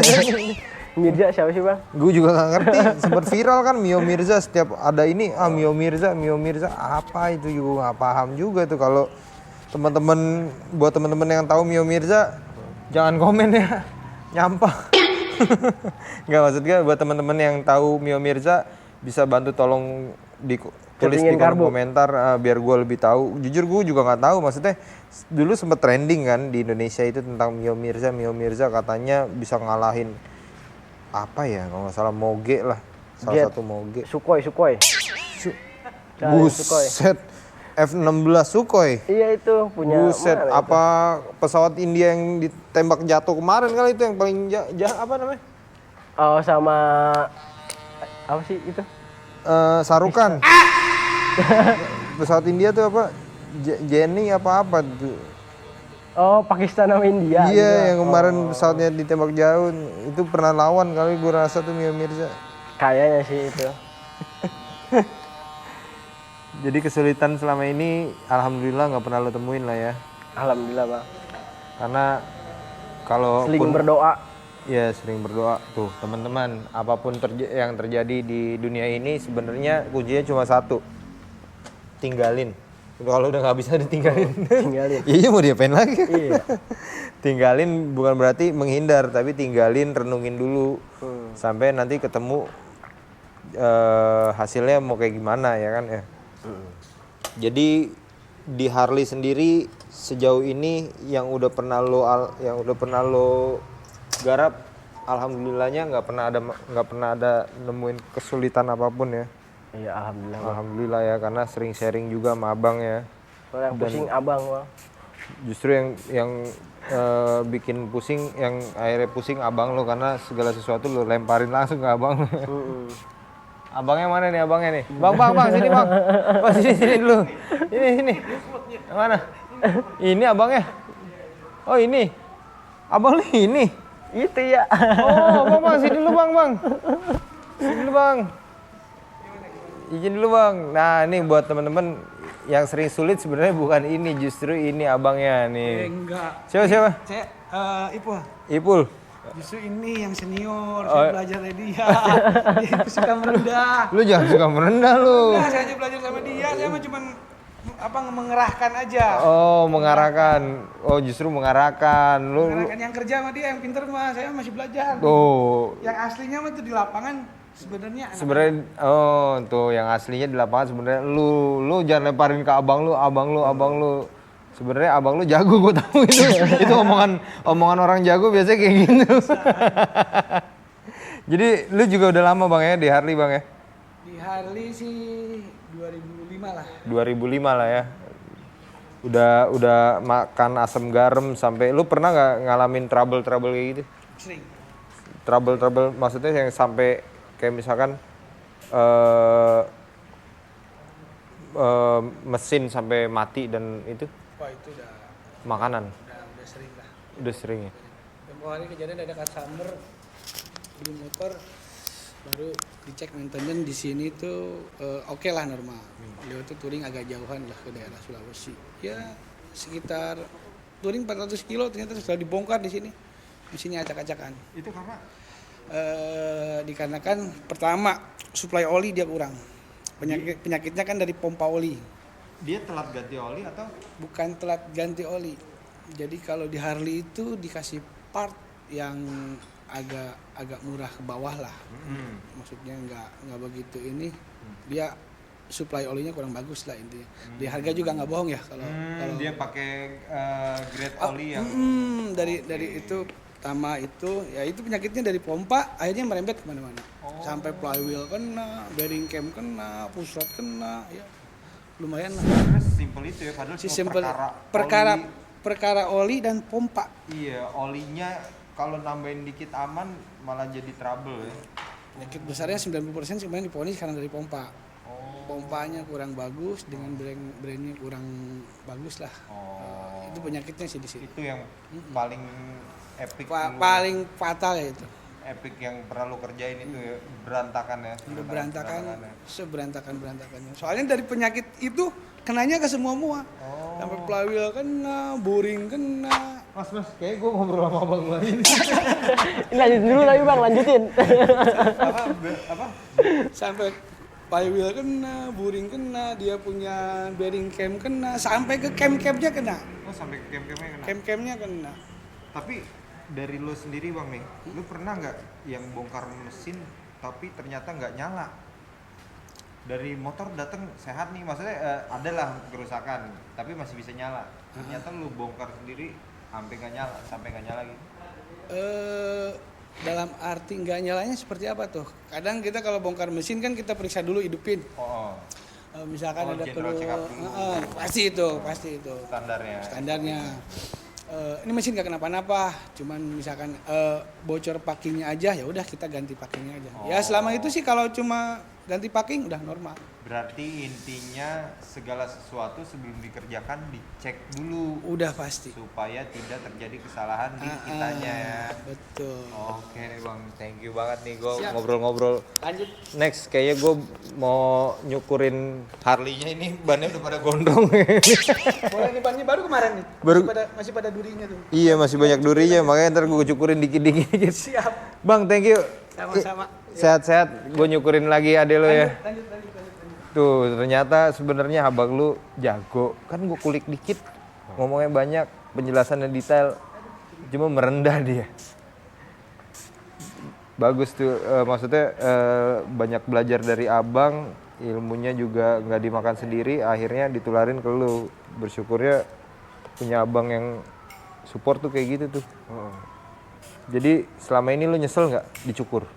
A: Mirza siapa sih bang?
B: Gue juga nggak ngerti. Sempat viral kan Mio Mirza, setiap ada ini Mio Mirza apa itu juga nggak paham juga tuh. Kalau teman-teman, buat teman-teman yang tahu Mio Mirza jangan komen ya, nyampah. Nggak, maksud gue buat teman-teman yang tahu Mio Mirza bisa bantu tolong tulis di kolom komentar biar gue lebih tahu. Jujur gue juga nggak tahu, maksudnya dulu sempat trending kan di Indonesia itu tentang Mio Mirza katanya bisa ngalahin apa ya, kalau nggak salah Moge lah, salah satu Moge.
A: Sukhoi.
B: Buset, F-16 Sukhoi.
A: Iya itu punya.
B: Buset, apa pesawat India yang ditembak jatuh kemarin kali itu yang paling apa namanya?
A: Oh sama apa sih itu?
B: Sarukan. Pesawat India tuh apa? Jenny apa tuh?
A: Oh Pakistan sama India.
B: Iya
A: juga.
B: yang kemarin pesawatnya ditembak jauh itu pernah lawan kali gue rasa tuh Mio Mirza.
A: Kayaknya sih itu.
B: Jadi kesulitan selama ini alhamdulillah nggak pernah lo temuin lah ya.
A: Alhamdulillah bang.
B: Karena kalau
A: Sering berdoa.
B: Ya sering berdoa tuh teman-teman, apapun yang terjadi di dunia ini sebenarnya kuncinya cuma satu, tinggalin. Kalau udah nggak bisa ditinggalin,
A: Tinggalin.
B: iya mau diapain lagi?
A: Iya.
B: Tinggalin bukan berarti menghindar, tapi tinggalin, renungin dulu sampai nanti ketemu hasilnya mau kayak gimana ya kan ya. Jadi di Harley sendiri sejauh ini yang udah pernah lo garap, alhamdulillahnya nggak pernah ada nemuin kesulitan apapun ya.
A: Iya alhamdulillah.
B: Alhamdulillah ya, karena sering sharing juga sama abang ya.
A: Soalnya yang pusing abang bang.
B: Justru yang bikin pusing, yang akhirnya pusing abang lo, karena segala sesuatu lo lemparin langsung ke abang lo. Abangnya mana nih abangnya nih? Bang sini bang. Bang sini dulu. Ini. Mana? Ini abangnya. Oh ini. Abang nih ini.
A: Itu ya.
B: Oh, bang, sini dulu bang. Sini dulu bang. Izin dulu bang. Nah, ini buat teman-teman yang sering sulit sebenarnya bukan ini, justru ini abangnya nih.
E: Enggak.
B: Siapa?
E: Saya Ipul.
B: Ipul.
E: Justru ini yang senior, saya belajar dari dia. Dia suka merendah.
B: Lu jangan suka merendah lu.
E: Nah, saya aja belajar sama dia, saya mah cuma mengerahkan aja.
B: Oh, mengarahkan. Oh, justru mengarahkan. Lu
E: Mengerahkan yang kerja sama dia, yang pinter mah saya masih belajar.
B: tuh.
E: Yang aslinya mah tuh di lapangan sebenarnya
B: Tuh yang aslinya di lapangan sebenarnya lu jangan lemparin ke abang lu. Sebenarnya abang lu jago, gue tahu itu. Itu omongan orang jago biasanya kayak gitu. Jadi lu juga udah lama bang ya di Harley bang ya?
E: Di Harley sih 2005 lah.
B: 2005 lah ya. Udah makan asam garam sampai lu pernah nggak ngalamin trouble kayak gitu?
E: Sering.
B: Trouble maksudnya yang sampai kayak misalkan mesin sampai mati dan itu?
E: Wah itu udah
B: Makanan.
E: udah sering lah.
B: Udah sering ya?
E: Tempoh hari kejadian ada customer beli motor baru dicek maintenance di sini tuh oke lah normal. Beliau tuh touring agak jauhan lah ke daerah Sulawesi. Ya sekitar touring 400 kilo ternyata sudah dibongkar di sini. Mesinnya acak-acakan.
C: Itu karena
E: Dikarenakan pertama suplai oli dia kurang. Penyakitnya kan dari pompa oli.
B: Dia telat ganti oli atau?
E: Bukan telat ganti oli. Jadi kalau di Harley itu dikasih part yang agak murah ke bawah lah. Maksudnya nggak begitu ini. Dia suplai olinya kurang bagus lah intinya. Di harga juga nggak bohong ya kalau
B: Dia pakai grade oli yang
E: dari itu pertama itu ya itu penyakitnya dari pompa akhirnya merembet kemana-mana. Sampai flywheel kena, bearing cam kena, pusrod kena, ya lumayan lah.
B: Simpel itu ya, padahal
E: Si simple perkara oli dan pompa.
B: Iya, olinya kalau nambahin dikit aman malah jadi trouble ya.
E: Penyakit besarnya 90% sebenarnya diponis karena dari pompa. Pompanya kurang bagus dengan brandnya kurang bagus lah. Itu penyakitnya sih di sini.
B: Itu yang paling epic.
E: Paling fatal ya itu.
B: epic yang pernah lu kerjain itu ya, berantakan ya.
E: Udah berantakannya. Soalnya dari penyakit itu kenanya ke semua. Sampai flywheel kena, boring kena.
B: Mas, kayak gue ngobrol sama abang lagi nih.
A: Ini lanjutin dulu lagi bang, lanjutin.
B: Apa?
E: Sampai flywheel kena, boring kena, dia punya bearing cam kena, sampai ke cam-camnya kena.
B: Oh, sampai ke camp-campnya kena.
E: Cam-camnya kena.
B: Tapi dari lu sendiri bang nih, lu pernah nggak yang bongkar mesin tapi ternyata nggak nyala? Dari motor datang sehat nih, maksudnya adalah kerusakan, tapi masih bisa nyala. Ternyata lu bongkar sendiri sampai nggak nyala gitu.
E: Dalam arti nggak nyalanya seperti apa tuh? Kadang kita kalau bongkar mesin kan kita periksa dulu hidupin. Misalkan ada
B: general check up dulu.
E: pasti itu standarnya. Ini mesin nggak kenapa-napa, cuman misalkan bocor packingnya aja, ya udah kita ganti packingnya aja. Ya selama itu sih kalau cuma ganti packing udah normal.
B: Berarti intinya segala sesuatu sebelum dikerjakan dicek dulu
E: Udah pasti.
B: supaya tidak terjadi kesalahan di kitanya ya.
E: Betul.
B: Oke nih bang, thank you banget nih gue
E: Siap.
B: ngobrol-ngobrol.
E: Lanjut.
B: Next, kayaknya gue mau nyukurin Harley-nya ini, bannya udah pada gondrong.
E: Boleh nih bannya baru kemarin nih. Masih pada durinya tuh.
B: Iya, masih banyak durinya, makanya ntar gue cukurin dikit-dikit.
E: Siap.
B: Bang, thank you.
E: Sama-sama.
B: Sehat-sehat, gue nyukurin lagi adek lo ya.
E: Lanjut.
B: Tuh, ternyata sebenarnya abang lu jago. Kan gue kulik dikit, ngomongnya banyak, penjelasannya detail, cuma merendah dia. Bagus tuh, maksudnya banyak belajar dari abang, ilmunya juga nggak dimakan sendiri, akhirnya ditularin ke lu. Bersyukurnya punya abang yang support tuh kayak gitu tuh. Jadi selama ini lu nyesel nggak dicukur?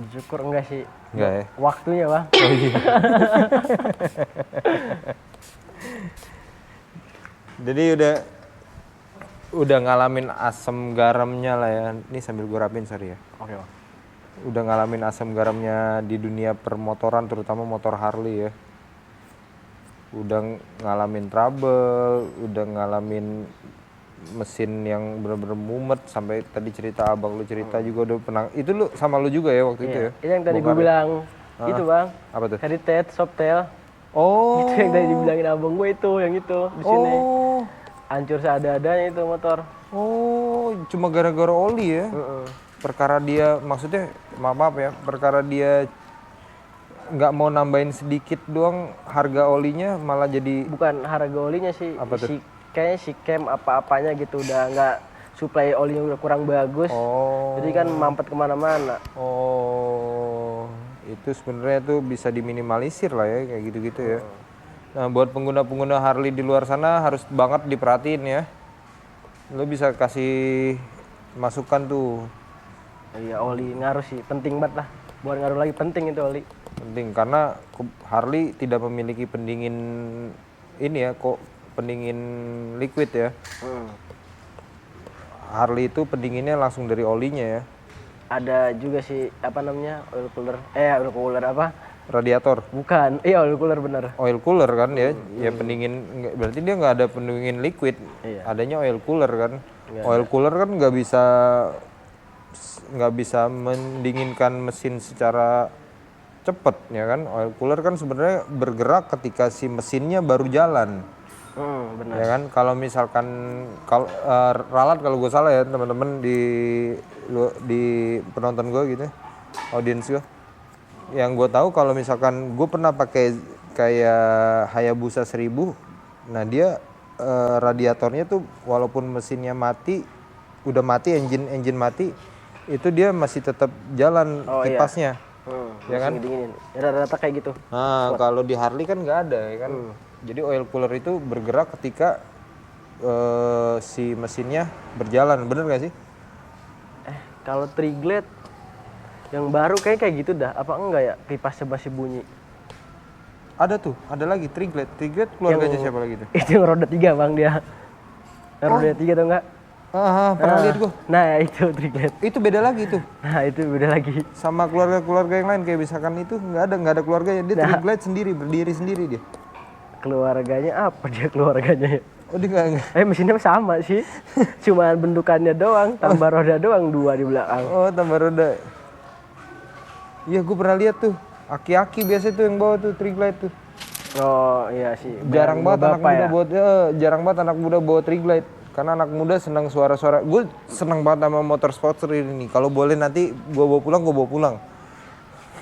A: Syukur enggak sih.
B: Enggak ya?
A: Waktunya bang.
B: Oh iya. Jadi udah ngalamin asam garamnya lah ya. Ini sambil gue rapin sorry ya.
A: Oke bang.
B: Udah ngalamin asam garamnya di dunia permotoran, terutama motor Harley ya. Udah ngalamin trouble, udah ngalamin mesin yang bener-bener mumet, sampai tadi cerita abang lu cerita juga udah pernah. Itu lu sama lu juga ya waktu itu ya?
A: Itu yang tadi gue
B: Bongkar ya?
A: bilang itu bang.
B: Apa tuh?
A: Heritage Softail.
B: Oh.
A: Itu yang tadi dibilangin abang gue itu, yang itu di sini.
B: Oh.
A: Hancur seadanya itu motor.
B: Oh, cuma gara-gara oli ya? Perkara dia, maksudnya maaf ya, perkara dia nggak mau nambahin sedikit doang, harga olinya malah jadi.
A: Bukan harga olinya sih.
B: Apa tuh?
A: Kayaknya si cam apa-apanya gitu udah nggak, suplai olinya udah kurang bagus.
B: Oh.
A: Jadi kan mampet kemana-mana.
B: Oh, itu sebenarnya tuh bisa diminimalisir lah ya kayak gitu-gitu ya. Nah, buat pengguna-pengguna Harley di luar sana harus banget diperhatiin ya. Lo bisa kasih masukan tuh.
A: Iya, oli ngaruh sih, penting banget lah. Buat ngaruh lagi penting itu oli.
B: Penting karena Harley tidak memiliki pendingin ini ya, kok pendingin liquid ya. Harley itu pendinginnya langsung dari olinya ya.
A: Ada juga sih apa namanya oil cooler apa?
B: Radiator.
A: Bukan, iya oil cooler bener.
B: Oil cooler kan ya, ya pendingin. Berarti dia nggak ada pendingin liquid.
A: Iya.
B: Adanya oil cooler kan. Oil cooler kan nggak bisa mendinginkan mesin secara cepet ya kan. Oil cooler kan sebenarnya bergerak ketika si mesinnya baru jalan.
A: Benar.
B: Ya kan, kalau misalkan ralat kalau gue salah ya teman-teman di penonton gue gitu, audiens gue, yang gue tahu kalau misalkan gue pernah pakai kayak Hayabusa 1000, nah dia radiatornya tuh walaupun mesinnya mati, udah mati engine mati, itu dia masih tetap jalan kipasnya, ya kan?
A: Dinginin. Rata-rata kayak gitu.
B: Nah, kalau di Harley kan nggak ada ya kan. Jadi oil cooler itu bergerak ketika si mesinnya berjalan, bener nggak sih?
A: Kalau Triglet yang baru kayak gitu dah. Apa enggak ya? Kipasnya masih bunyi.
B: Ada tuh, ada lagi Triglet. Triglet keluarganya siapa lagi tuh?
A: Itu yang roda 3 bang dia. Yang roda 3 tau nggak?
B: Pernah lihat gua.
A: Nah itu Triglet.
B: Itu beda lagi tuh.
A: Nah itu beda lagi.
B: Sama keluarga-keluarga yang lain kayak misalkan itu nggak ada keluarganya. Dia Triglet sendiri, berdiri sendiri dia.
A: Keluarganya apa dia keluarganya ya?
B: Oh dia nggak.
A: Mesinnya sama sih. Cuma bentukannya doang, tambah roda doang 2 di belakang.
B: Oh tambah roda. Iya gue pernah lihat tuh. Aki-aki biasa tuh yang bawa tuh Triglide tuh.
A: Oh iya sih.
B: Jarang banget anak muda
A: ya?
B: bawa jarang banget anak muda bawa Triglide. Karena anak muda senang suara-suara. Gue senang banget sama motor sportster ini. Kalau boleh nanti gue bawa pulang.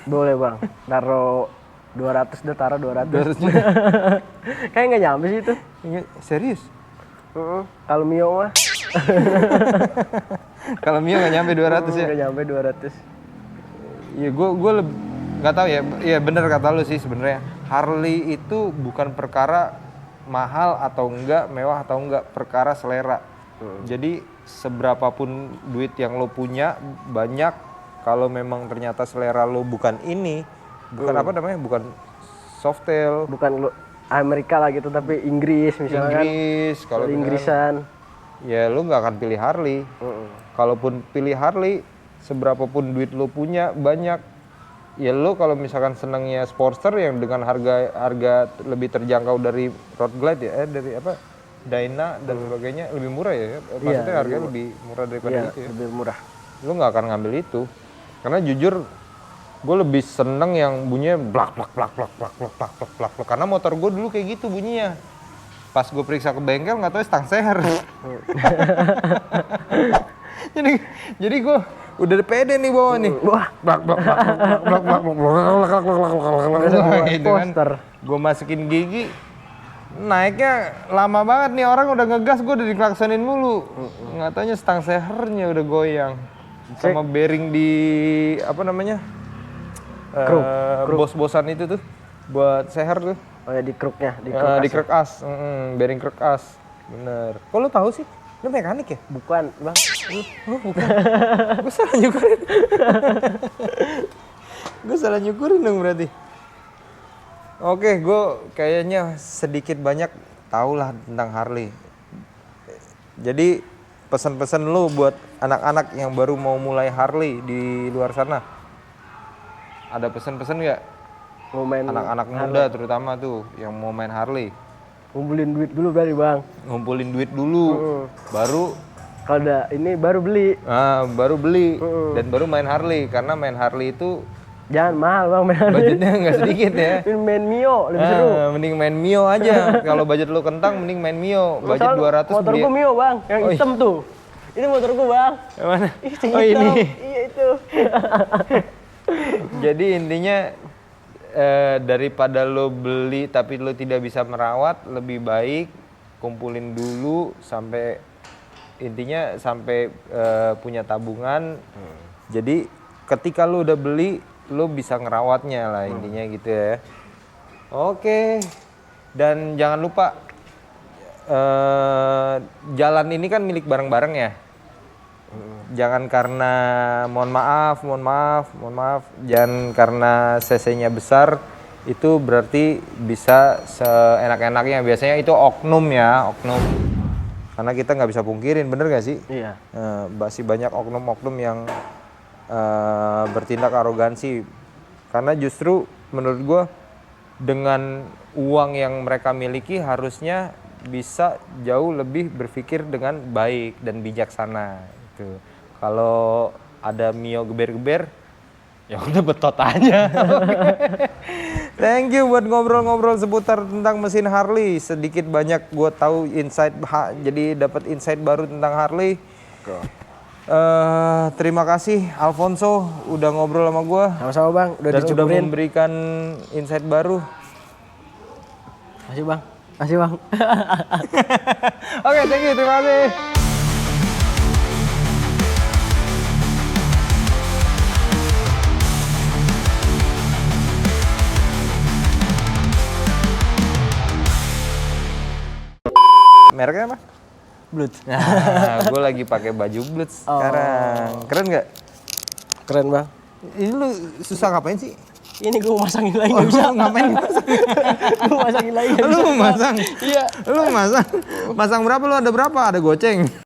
A: Boleh bang. Taruh 200 deh, taruh 200. Kayak nggak nyampe sih itu.
B: Iya, serius?
A: Kalau Mio mah.
B: Kalau Mio nggak nyampe 200 ya?
A: Nggak nyampe 200.
B: Iya, gue nggak tahu ya. Iya bener kata lu sih sebenarnya. Harley itu bukan perkara mahal atau enggak, mewah atau enggak, perkara selera. Jadi seberapapun duit yang lo punya banyak, kalau memang ternyata selera lo bukan ini, bukan apa namanya, bukan softail,
A: Bukan lu Amerika lah gitu, tapi Inggris misalnya.
B: Inggris, kalau
A: Inggrisan.
B: ya lo nggak akan pilih Harley. Kalaupun pilih Harley, seberapapun duit lo punya banyak, ya lo kalau misalkan senangnya Sportster yang dengan harga lebih terjangkau dari Road Glide ya, dari apa Dyna dan sebagainya lebih murah ya, maksudnya harganya lebih murah daripada itu ya.
A: Lebih murah.
B: Lo nggak akan ngambil itu, karena jujur gue lebih seneng yang bunyinya blak blak blak blak blak blak blak blak blak blak, karena motor gue dulu kayak gitu bunyinya. Pas gue periksa ke bengkel nggak tahu stang seher. jadi gue udah pede nih bawa nih.
A: Wah,
B: Blak blak blak blak blak blak blak gitu kan.
A: poster.
B: Gue masukin gigi, naiknya lama banget nih, orang udah ngegas, gue udah diklaksonin mulu. Nggak taunya stang sehernya udah goyang. Sama bearing di apa namanya? Bos-bosan itu tuh buat seher tuh.
A: Oh ya di kruknya,
B: Di krek as, bearing krek as. Bener. Kok lo tahu sih? Lo mekanik ya?
A: Bukan, Bang.
B: Gue salah nyukurin. Gue salah nyukurin dong berarti. Oke, gue kayaknya sedikit banyak tahulah tentang Harley. Jadi pesan-pesan lu buat anak-anak yang baru mau mulai Harley di luar sana. Ada pesan-pesan nggak?
A: Mau main
B: Anak-anak muda terutama tuh yang mau main Harley.
A: ngumpulin duit dulu berarti, Bang.
B: Ngumpulin duit dulu, baru
A: Kalau udah ini baru beli.
B: baru beli dan baru main Harley, karena main Harley itu
A: Jangan mahal, Bang, main Harley.
B: budgetnya nggak sedikit ya.
A: Main Mio lebih seru.
B: Mending main Mio aja. Kalau budget lu kentang mending main Mio. Budget 200
A: Motor
B: beli.
A: gua Mio, Bang, yang hitam tuh. Ini motor gua, Bang.
B: Yang mana?
A: Itu
B: Oh
A: hitam.
B: ini.
A: Iya itu.
B: Jadi intinya daripada lo beli tapi lo tidak bisa merawat, lebih baik kumpulin dulu sampai intinya sampai punya tabungan. Jadi ketika lo udah beli, lo bisa ngerawatnya lah intinya gitu ya. Oke. Dan jangan lupa jalan ini kan milik bareng-bareng ya. Jangan karena mohon maaf, jangan karena cc-nya besar itu berarti bisa seenak-enaknya. Biasanya itu oknum ya, oknum. Karena kita nggak bisa pungkirin, bener nggak sih?
A: Iya.
B: Masih banyak oknum-oknum yang bertindak arogansi. Karena justru menurut gue dengan uang yang mereka miliki harusnya bisa jauh lebih berpikir dengan baik dan bijaksana. Kalau ada Mio geber-geber, ya udah betot aja. Thank you buat ngobrol-ngobrol seputar tentang mesin Harley. Sedikit banyak gue tahu insight, jadi dapat insight baru tentang Harley. Terima kasih Alfonso udah ngobrol sama gue.
A: Sama-sama, Bang,
B: Dan udah memberikan insight baru.
A: Makasih, Bang. Makasih, Bang.
B: Oke, thank you, terima kasih. Mereknya apa?
A: Bloods.
B: Nah, gue lagi pakai baju Bloods sekarang. Keren nggak?
A: Keren, Bang.
B: Ini lu susah ngapain sih?
A: Ini gue mau masangin lagi, nggak bisa.
B: Ngapain?
A: Gue masangin lagi, nggak
B: Lu
A: bisa.
B: masang?
A: Iya.
B: Lu masang? Masang berapa lu? Ada berapa? Ada goceng?